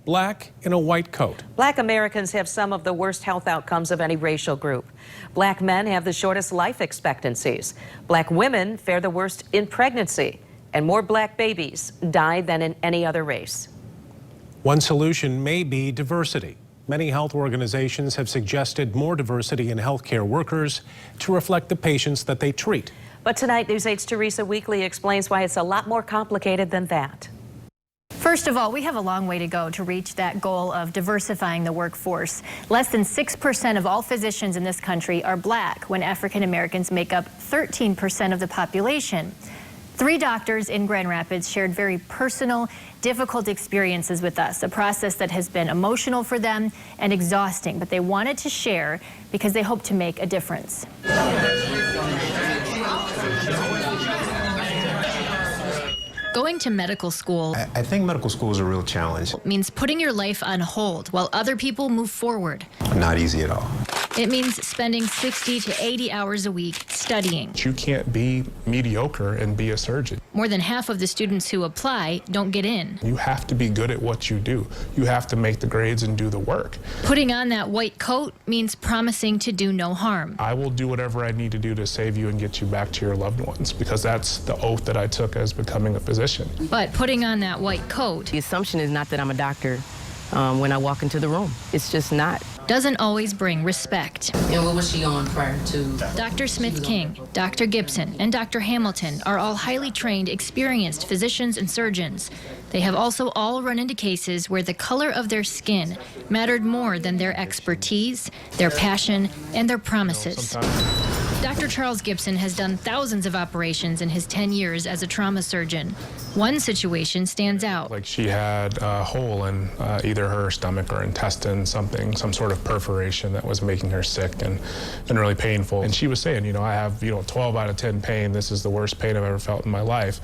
black in a white coat. Black Americans have some of the worst health outcomes of any racial group. Black men have the shortest life expectancies. Black women fare the worst in pregnancy, and more black babies die than in any other race. One solution may be diversity. Many health organizations have suggested more diversity in healthcare workers to reflect the patients that they treat. But tonight, News 8's Teresa Weekly explains why it's a lot more complicated than that. First of all, we have a long way to go to reach that goal of diversifying the workforce. Less than 6% of all physicians in this country are black, when African Americans make up 13% of the population. 3 doctors in Grand Rapids shared very personal, difficult experiences with us, a process that has been emotional for them and exhausting, but they wanted to share because they hope to make a difference. Going to medical school I think medical school is a real challenge. means putting your life on hold while other people move forward. Not easy at all. It means spending 60 to 80 hours a week studying. You can't be mediocre and be a surgeon. More than half of the students who apply don't get in. You have to be good at what you do. You have to make the grades and do the work. Putting on that white coat means promising to do no harm. I will do whatever I need to do to save you and get you back to your loved ones, because that's the oath that I took as becoming a physician. But putting on that white coat The assumption is not that I'm a doctor when I walk into the room. It's just not. doesn't always bring respect. And what was she on prior to? Dr. Smith King, Dr. Gibson, and Dr. Hamilton are all highly trained, experienced physicians and surgeons. They have also all run into cases where the color of their skin mattered more than their expertise, their passion, and their promises. Dr. Charles Gibson has done thousands of operations in his 10 years as a trauma surgeon. One situation stands out. Like she had a hole in either her stomach or intestine, some sort of perforation that was making her sick and really painful. And she was saying, I have, 12 out of 10 pain. This is the worst pain I've ever felt in my life,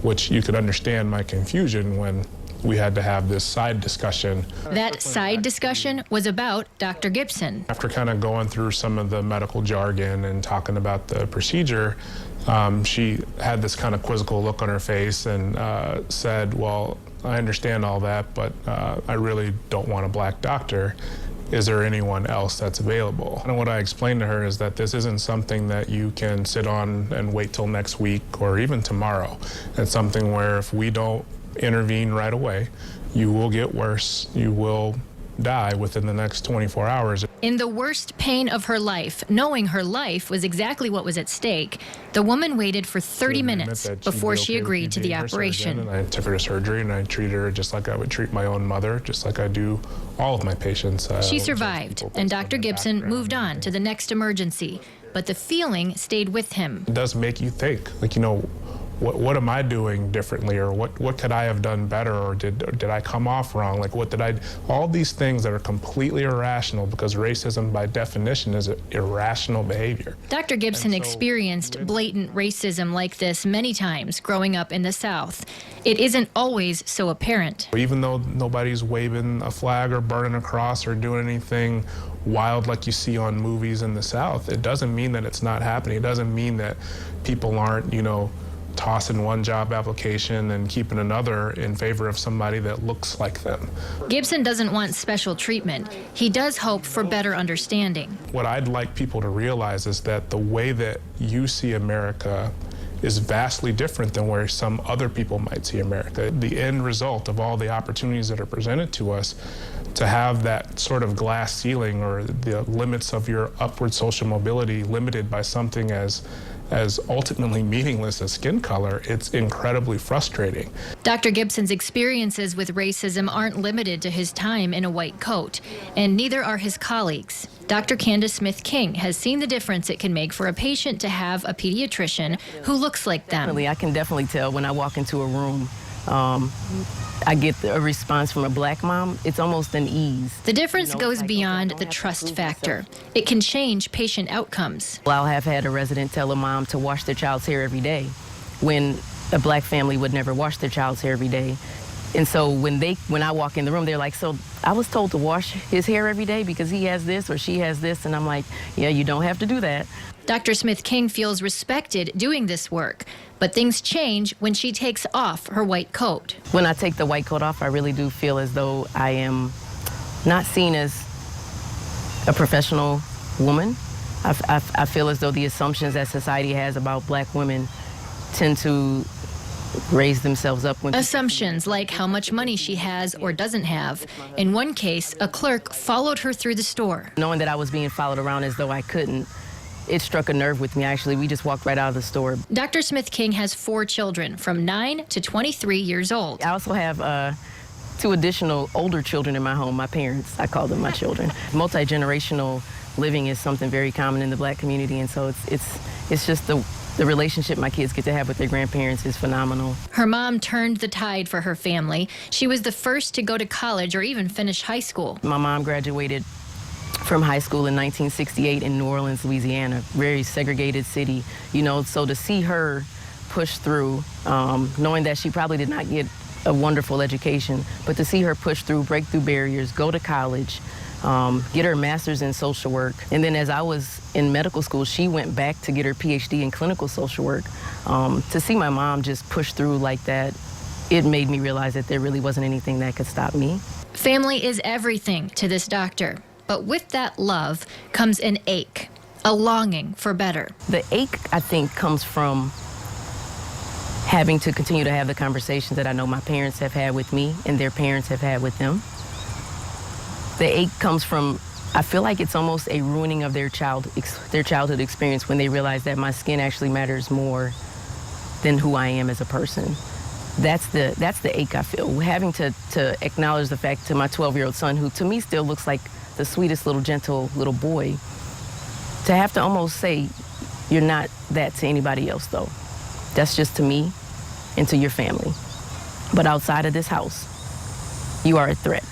which you could understand my confusion when we had to have this side discussion. That side discussion was about Dr. Gibson. After kind of going through some of the medical jargon and talking about the procedure, she had this kind of quizzical look on her face and said, well, I understand all that, but I really don't want a black doctor. Is there anyone else that's available? And what I explained to her is that this isn't something that you can sit on and wait till next week or even tomorrow. It's something where if we don't intervene right away, you will get worse. You will die within the next 24 hours. In the worst pain of her life, knowing her life was exactly what was at stake, the woman waited for 30 minutes before she agreed to the operation. And I took her to surgery and I treated her just like I would treat my own mother, just like I do all of my patients. She survived, and Dr. Gibson moved on to the next emergency, but the feeling stayed with him. It does make you think, what am I doing differently, or what could I have done better, or did I come off wrong? All these things that are completely irrational, because racism by definition is irrational behavior. Dr. Gibson experienced blatant racism like this many times growing up in the South. It isn't always so apparent. Even though nobody's waving a flag or burning a cross or doing anything wild like you see on movies in the South, it doesn't mean that it's not happening. It doesn't mean that people aren't, tossing one job application and keeping another in favor of somebody that looks like them. Gibson doesn't want special treatment. He does hope for better understanding. What I'd like people to realize is that the way that you see America is vastly different than where some other people might see America. The end result of all the opportunities that are presented to us, to have that sort of glass ceiling or the limits of your upward social mobility limited by something as ultimately meaningless as skin color, it's incredibly frustrating. Dr. Gibson's experiences with racism aren't limited to his time in a white coat, and neither are his colleagues. Dr. Candace Smith King has seen the difference it can make for a patient to have a pediatrician who looks like them. I can definitely tell when I walk into a room. I get a response from a black mom. It's almost an ease. The difference goes beyond the trust factor. It can change patient outcomes. I'll have had a resident tell a mom to wash their child's hair every day when a black family would never wash their child's hair every day. And so when I walk in the room, they're like, so I was told to wash his hair every day because he has this or she has this. And I'm like, yeah, you don't have to do that. Dr. Smith-King feels respected doing this work, but things change when she takes off her white coat. When I take the white coat off, I really do feel as though I am not seen as a professional woman. I feel as though the assumptions that society has about black women tend to raise themselves up. Assumptions like how much money she has or doesn't have. In one case, a clerk followed her through the store. Knowing that I was being followed around as though I couldn't, it struck a nerve with me. Actually, we just walked right out of the store. Dr. Smith-King has 4 children from 9 to 23 years old. I also have 2 additional older children in my home, my parents. I call them my children. Multi-generational living is something very common in the black community, and so it's just the relationship my kids get to have with their grandparents is phenomenal. Her mom turned the tide for her family. She was the first to go to college or even finish high school. My mom graduated from high school in 1968 in New Orleans, Louisiana, very segregated city, you know, so to see her push through, knowing that she probably did not get a wonderful education, but to see her push through, break through barriers, go to college, get her master's in social work. And then as I was in medical school, she went back to get her PhD in clinical social work. To see my mom just push through like that, it made me realize that there really wasn't anything that could stop me. Family is everything to this doctor, but with that love comes an ache, a longing for better. The ache, I think, comes from having to continue to have the conversations that I know my parents have had with me and their parents have had with them. The ache comes from, I feel like it's almost a ruining of their childhood experience when they realize that my skin actually matters more than who I am as a person. That's the ache I feel. Having to acknowledge the fact to my 12-year-old son, who to me still looks like the sweetest little gentle little boy, to have to almost say, you're not that to anybody else though. That's just to me and to your family. But outside of this house, you are a threat.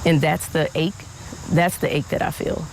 And that's the ache that I feel.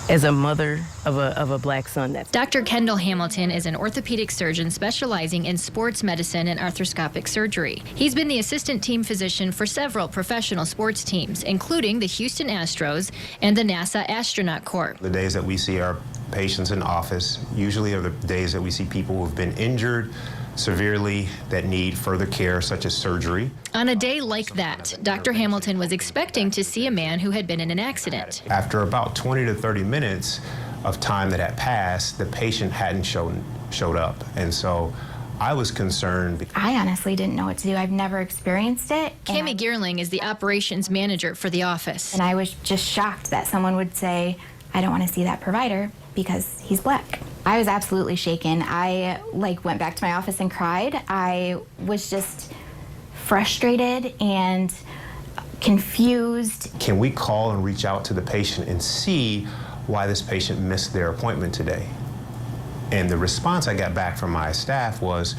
As a mother of a black son. Dr. Kendall Hamilton is an orthopedic surgeon specializing in sports medicine and arthroscopic surgery. He's been the assistant team physician for several professional sports teams, including the Houston Astros and the NASA Astronaut Corps. The days that we see our patients in office usually are the days that we see people who have been injured severely that need further care, such as surgery. On a day like that, Dr. Hamilton was expecting to see a man who had been in an accident. After about 20 to 30 minutes of time that had passed, the patient hadn't showed up. And so I was concerned. I honestly didn't know what to do. I've never experienced it. Cami Geerling is the operations manager for the office. And I was just shocked that someone would say, I don't want to see that provider because he's black. I was absolutely shaken. I went back to my office and cried. I was just frustrated and confused. Can we call and reach out to the patient and see why this patient missed their appointment today? And the response I got back from my staff was,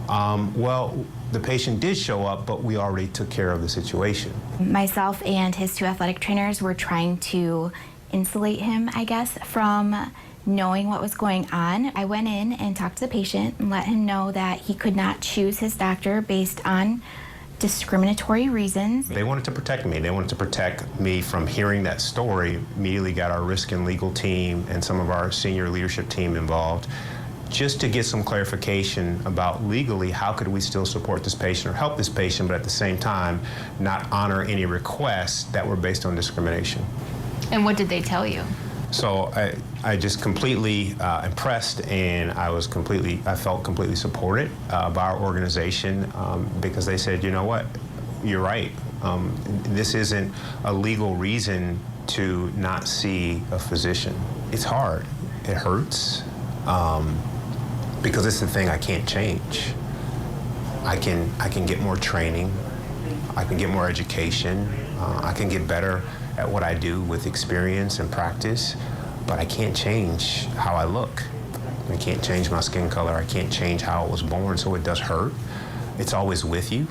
well, the patient did show up, but we already took care of the situation. Myself and his 2 athletic trainers were trying to insulate him, I guess, from knowing what was going on. I went in and talked to the patient and let him know that he could not choose his doctor based on discriminatory reasons. They wanted to protect me. They wanted to protect me from hearing that story. Immediately got our risk and legal team and some of our senior leadership team involved just to get some clarification about legally how could we still support this patient or help this patient, but at the same time not honor any requests that were based on discrimination. And what did they tell you? So I just completely impressed, and I felt completely supported by our organization because they said, you know what, you're right. This isn't a legal reason to not see a physician. It's hard, it hurts, because it's the thing I can't change. I can get more training, I can get more education, I can get better at what I do with experience and practice, but I can't change how I look. I can't change my skin color. I can't change how I was born, so it does hurt. It's always with you.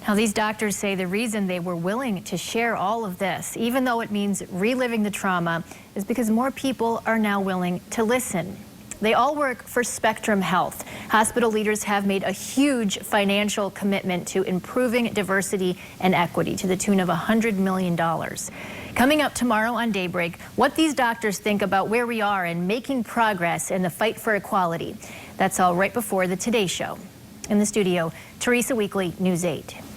Now, these doctors say the reason they were willing to share all of this, even though it means reliving the trauma, is because more people are now willing to listen. They all work for Spectrum Health. Hospital leaders have made a huge financial commitment to improving diversity and equity to the tune of $100 million. Coming up tomorrow on Daybreak, what these doctors think about where we are in making progress in the fight for equality. That's all right before the Today Show. In the studio, Teresa Weekly, News 8.